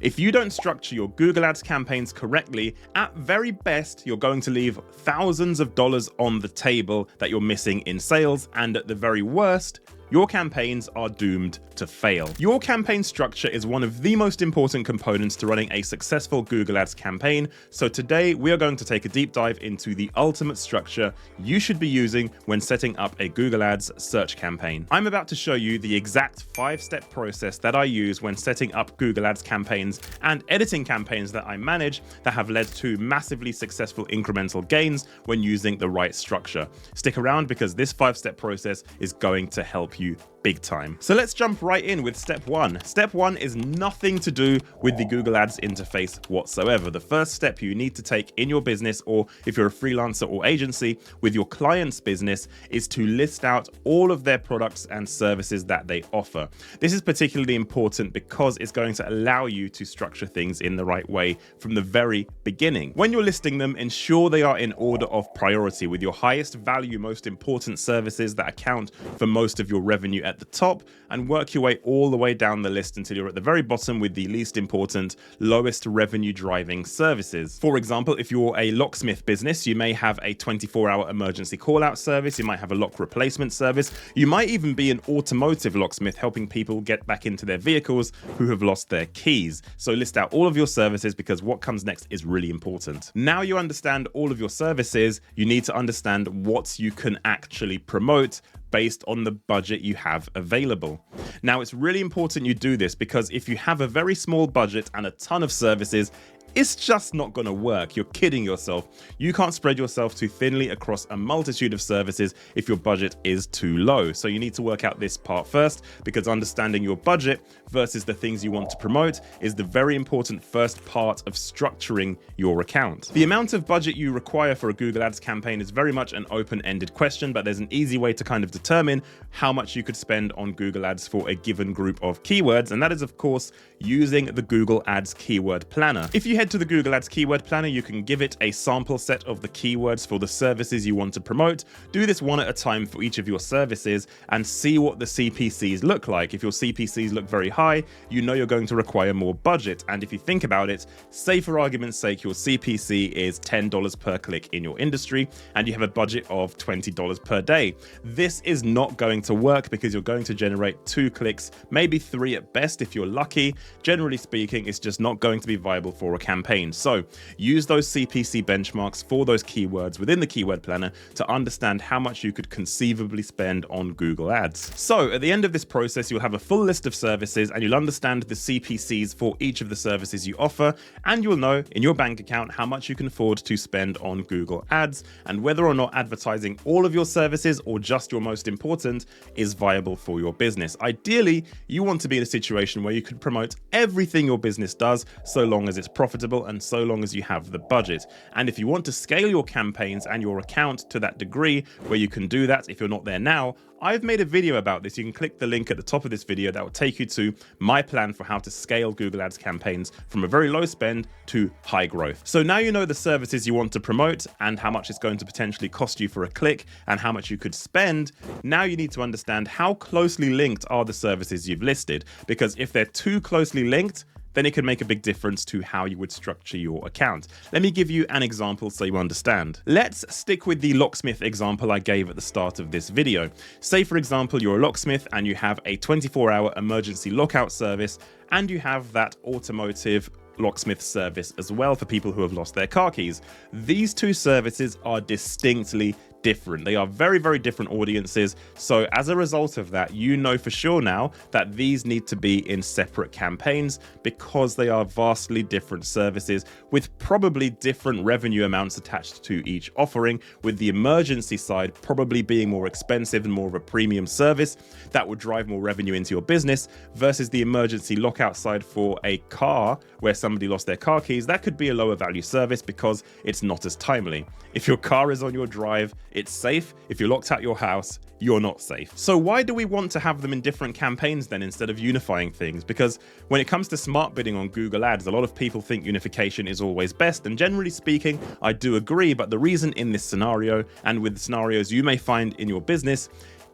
If you don't structure your Google Ads campaigns correctly, at very best, you're going to leave thousands of dollars on the table that you're missing in sales, and at the very worst, your campaigns are doomed to fail. Your campaign structure is one of the most important components to running a successful Google Ads campaign, so today we are going to take a deep dive into the ultimate structure you should be using when setting up a Google Ads search campaign. I'm about to show you the exact 5-step process that I use when setting up Google Ads campaigns and editing campaigns that I manage that have led to massively successful incremental gains when using the right structure. Stick around because this 5-step process is going to help you big time. So let's jump right in with step 1. Step 1 is nothing to do with the Google Ads interface whatsoever. The first step you need to take in your business, or if you're a freelancer or agency with your client's business, is to list out all of their products and services that they offer. This is particularly important because it's going to allow you to structure things in the right way from the very beginning. When you're listing them, ensure they are in order of priority, with your highest value, most important services that account for most of your revenue at the top, and work your way all the way down the list until you're at the very bottom with the least important, lowest revenue driving services. For example, if you're a locksmith business, you may have a 24-hour emergency call out service, you might have a lock replacement service, you might even be an automotive locksmith helping people get back into their vehicles who have lost their keys. So list out all of your services because what comes next is really important. Now you understand all of your services, you need to understand what you can actually promote based on the budget you have available. Now, it's really important you do this because if you have a very small budget and a ton of services, it's just not going to work. You're kidding yourself. You can't spread yourself too thinly across a multitude of services if your budget is too low. So you need to work out this part first, because understanding your budget versus the things you want to promote is the very important first part of structuring your account. The amount of budget you require for a Google Ads campaign is very much an open-ended question, but there's an easy way to kind of determine how much you could spend on Google Ads for a given group of keywords, and that is, of course, using the Google Ads Keyword Planner. If you head to the Google Ads Keyword Planner, you can give it a sample set of the keywords for the services you want to promote. Do this one at a time for each of your services and see what the CPCs look like. If your CPCs look very high, you know you're going to require more budget. And if you think about it, say for argument's sake, your CPC is $10 per click in your industry and you have a budget of $20 per day. This is not going to work because you're going to generate 2 clicks, maybe 3 at best if you're lucky. Generally speaking, it's just not going to be viable for a campaign. So use those CPC benchmarks for those keywords within the Keyword Planner to understand how much you could conceivably spend on Google Ads. So at the end of this process, you'll have a full list of services and you'll understand the CPCs for each of the services you offer, and you'll know in your bank account how much you can afford to spend on Google Ads and whether or not advertising all of your services or just your most important is viable for your business. Ideally, you want to be in a situation where you can promote everything your business does so long as it's profitable and so long as you have the budget. And if you want to scale your campaigns and your account to that degree where you can do that, if you're not there now, I've made a video about this. You can click the link at the top of this video that will take you to my plan for how to scale Google Ads campaigns from a very low spend to high growth. So now you know the services you want to promote and how much it's going to potentially cost you for a click and how much you could spend. Now you need to understand how closely linked are the services you've listed, because if they're too closely linked, then it can make a big difference to how you would structure your account. Let me give you an example so you understand. Let's stick with the locksmith example I gave at the start of this video. Say, for example, you're a locksmith and you have a 24-hour emergency lockout service, and you have that automotive locksmith service as well for people who have lost their car keys. These two services are distinctly different. They are very, very different audiences. So as a result of that, you know for sure now that these need to be in separate campaigns because they are vastly different services with probably different revenue amounts attached to each offering, with the emergency side probably being more expensive and more of a premium service that would drive more revenue into your business, versus the emergency lockout side for a car where somebody lost their car keys. That could be a lower value service because it's not as timely. If your car is on your drive, it's safe. If you're locked out your house, you're not safe. So why do we want to have them in different campaigns then instead of unifying things? Because when it comes to smart bidding on Google Ads, a lot of people think unification is always best. And generally speaking, I do agree. But the reason in this scenario, and with the scenarios you may find in your business,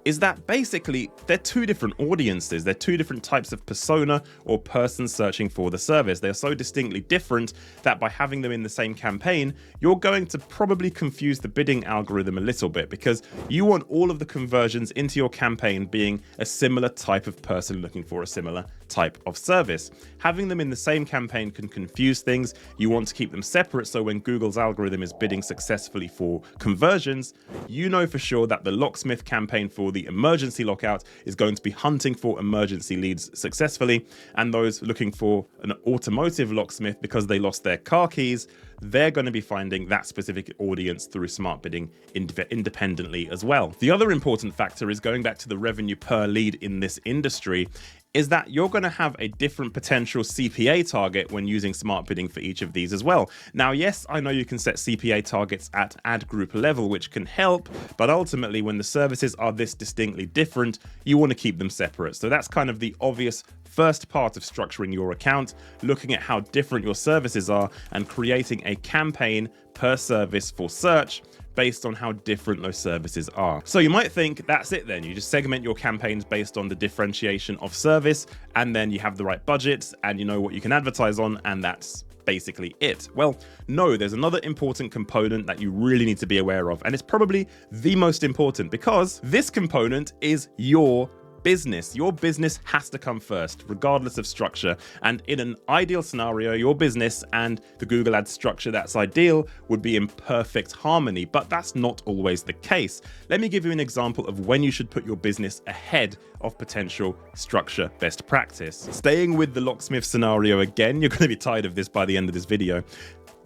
is that basically they're two different audiences. They're two different types of persona or person searching for the service. They're so distinctly different that by having them in the same campaign, you're going to probably confuse the bidding algorithm a little bit, because you want all of the conversions into your campaign being a similar type of person looking for a similar type of service. Having them in the same campaign can confuse things. You want to keep them separate, so when Google's algorithm is bidding successfully for conversions, you know for sure that the locksmith campaign for the emergency lockout is going to be hunting for emergency leads successfully, and those looking for an automotive locksmith because they lost their car keys, they're going to be finding that specific audience through smart bidding independently as well. The other important factor is going back to the revenue per lead in this industry, is that you're going to have a different potential CPA target when using smart bidding for each of these as well. Now, yes, I know you can set CPA targets at ad group level, which can help, but ultimately when the services are this distinctly different, you want to keep them separate. So that's kind of the obvious first part of structuring your account, looking at how different your services are and creating a campaign per service for search based on how different those services are. So you might think that's it then. You just segment your campaigns based on the differentiation of service, and then you have the right budgets and you know what you can advertise on, and that's basically it. Well, no, there's another important component that you really need to be aware of, and it's probably the most important, because this component is your business. Your business has to come first, regardless of structure. And in an ideal scenario, your business and the Google Ads structure that's ideal would be in perfect harmony, but that's not always the case. Let me give you an example of when you should put your business ahead of potential structure best practice. Staying with the locksmith scenario again, you're going to be tired of this by the end of this video.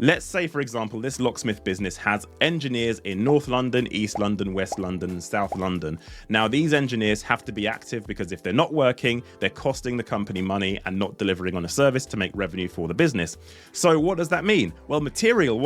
Let's say, for example, this locksmith business has engineers in North London, East London, West London, and South London. Now, these engineers have to be active, because if they're not working, they're costing the company money and not delivering on a service to make revenue for the business. So what does that mean? Well, materially,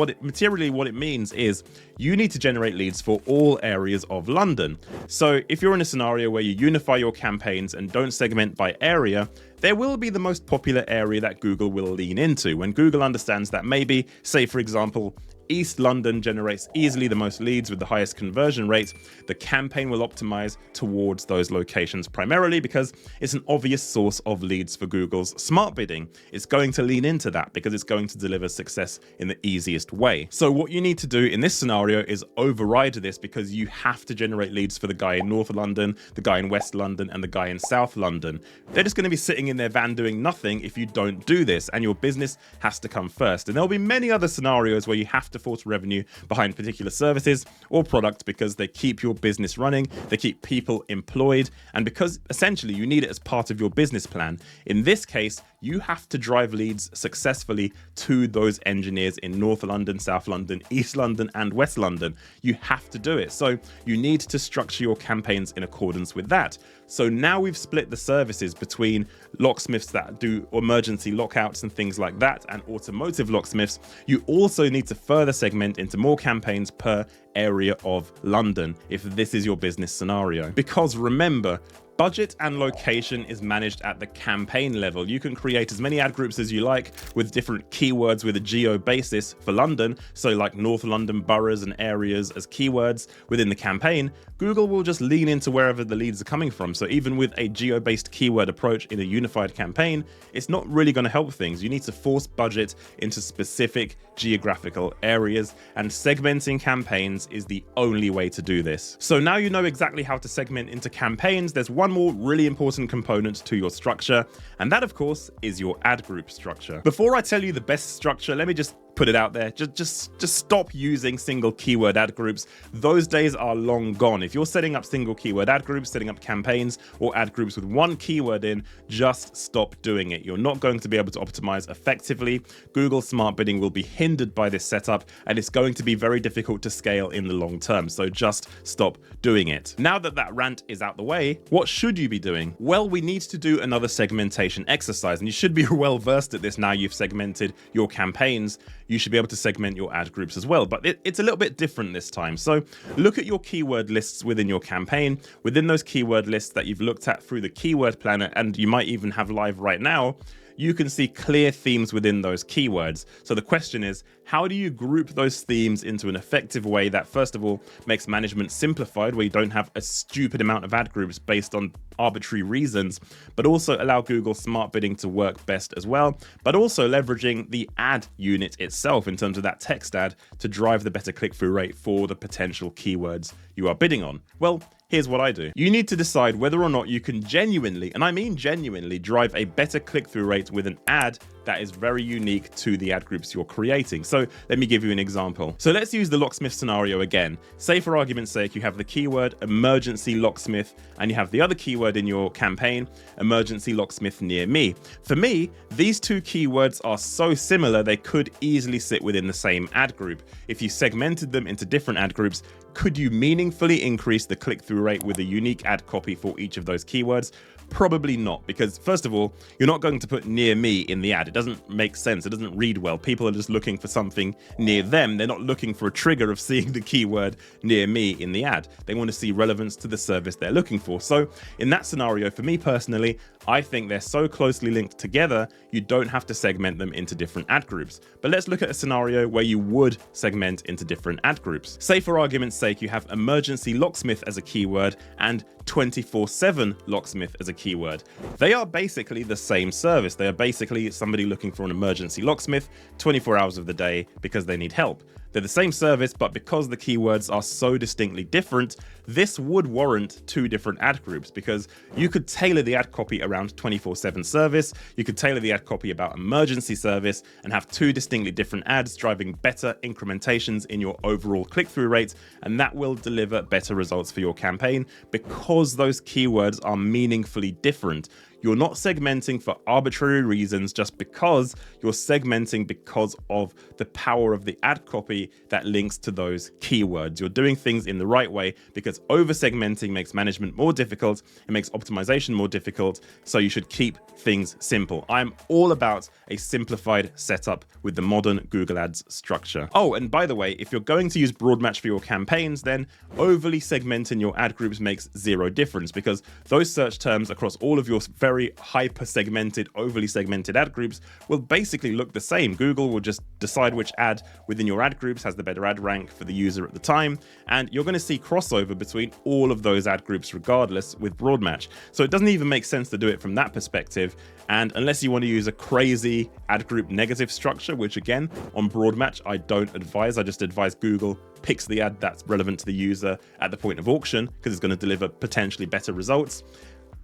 what it means is you need to generate leads for all areas of London. So if you're in a scenario where you unify your campaigns and don't segment by area, there will be the most popular area that Google will lean into. When Google understands that maybe, say for example, East London generates easily the most leads with the highest conversion rate, the campaign will optimize towards those locations primarily because it's an obvious source of leads for Google's smart bidding. It's going to lean into that because it's going to deliver success in the easiest way. So what you need to do in this scenario is override this, because you have to generate leads for the guy in North London, the guy in West London, and the guy in South London. They're just going to be sitting in their van doing nothing if you don't do this, and your business has to come first. And there'll be many other scenarios where you have to force revenue behind particular services or products because they keep your business running, they keep people employed, and because essentially you need it as part of your business plan. In this case, you have to drive leads successfully to those engineers in North London, South London, East London, and West London. You have to do it. So you need to structure your campaigns in accordance with that. So now we've split the services between locksmiths that do emergency lockouts and things like that, and automotive locksmiths. You also need to further segment into more campaigns per area of London if this is your business scenario. Because remember, budget and location is managed at the campaign level. You can create as many ad groups as you like with different keywords with a geo basis for London, so like North London boroughs and areas as keywords within the campaign. Google will just lean into wherever the leads are coming from. So even with a geo-based keyword approach in a unified campaign, it's not really going to help things. You need to force budget into specific geographical areas, and segmenting campaigns is the only way to do this. So now you know exactly how to segment into campaigns. There's one more really important component to your structure, and that of course is your ad group structure. Before I tell you the best structure, let me just put it out there. Just stop using single keyword ad groups. Those days are long gone. If you're setting up single keyword ad groups, setting up campaigns or ad groups with one keyword in, just stop doing it. You're not going to be able to optimize effectively. Google Smart Bidding will be hindered by this setup, and it's going to be very difficult to scale in the long term. So just stop doing it. Now that that rant is out the way, what should you be doing? Well, we need to do another segmentation exercise, and you should be well versed at this now you've segmented your campaigns. You should be able to segment your ad groups as well, but it's a little bit different this time. So look at your keyword lists within your campaign. Within those keyword lists that you've looked at through the keyword planner, and you might even have live right now, you can see clear themes within those keywords. So the question is, how do you group those themes into an effective way that, first of all, makes management simplified, where you don't have a stupid amount of ad groups based on arbitrary reasons, but also allow Google Smart Bidding to work best as well, but also leveraging the ad unit itself in terms of that text ad to drive the better click-through rate for the potential keywords you are bidding on? Well, here's what I do. You need to decide whether or not you can genuinely, and I mean genuinely, drive a better click-through rate with an ad that is very unique to the ad groups you're creating. So let me give you an example. So let's use the locksmith scenario again. Say for argument's sake, you have the keyword emergency locksmith, and you have the other keyword in your campaign, emergency locksmith near me. For me, these two keywords are so similar, they could easily sit within the same ad group. If you segmented them into different ad groups, could you meaningfully increase the click-through rate with a unique ad copy for each of those keywords? Probably not, because first of all, you're not going to put near me in the ad. It doesn't make sense. It doesn't read well. People are just looking for something near them. They're not looking for a trigger of seeing the keyword near me in the ad. They want to see relevance to the service they're looking for. So in that scenario, for me personally, I think they're so closely linked together, you don't have to segment them into different ad groups. But let's look at a scenario where you would segment into different ad groups. Say for argument's sake, you have emergency locksmith as a keyword and 24/7 locksmith as a keyword. They are basically the same service. They are basically somebody looking for an emergency locksmith 24 hours of the day because they need help. They're the same service, but because the keywords are so distinctly different, this would warrant two different ad groups, because you could tailor the ad copy around 24/7 service, you could tailor the ad copy about emergency service, and have two distinctly different ads driving better incrementations in your overall click-through rate, and that will deliver better results for your campaign because those keywords are meaningfully different. You're not segmenting for arbitrary reasons just because, you're segmenting because of the power of the ad copy that links to those keywords. You're doing things in the right way, because over-segmenting makes management more difficult, it makes optimization more difficult, so you should keep things simple. I'm all about a simplified setup with the modern Google Ads structure. Oh, and by the way, if you're going to use Broadmatch for your campaigns, then overly segmenting your ad groups makes zero difference, because those search terms across all of your very hyper-segmented, overly segmented ad groups will basically look the same. Google will just decide which ad within your ad groups has the better ad rank for the user at the time, and you're going to see crossover between all of those ad groups regardless with Broadmatch. So it doesn't even make sense to do it from that perspective, and unless you want to use a crazy ad group negative structure, which again, on Broadmatch, I don't advise. I just advise Google picks the ad that's relevant to the user at the point of auction, because it's going to deliver potentially better results.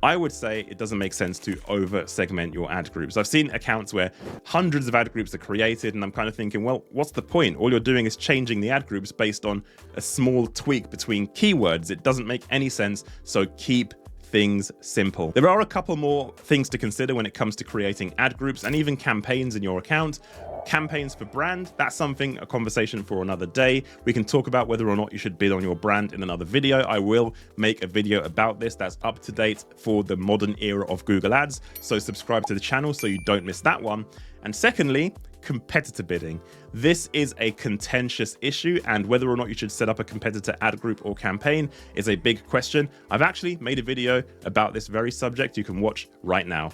I would say it doesn't make sense to over-segment your ad groups. I've seen accounts where hundreds of ad groups are created, and I'm kind of thinking, well, what's the point? All you're doing is changing the ad groups based on a small tweak between keywords. It doesn't make any sense, so keep things simple. There are a couple more things to consider when it comes to creating ad groups and even campaigns in your account. Campaigns for brand, that's a conversation for another day. We can talk about whether or not you should bid on your brand in another video. I will make a video about this that's up to date for the modern era of Google Ads, so subscribe to the channel so you don't miss that one. And secondly, competitor bidding. This is a contentious issue, and whether or not you should set up a competitor ad group or campaign is a big question. I've actually made a video about this very subject you can watch right now.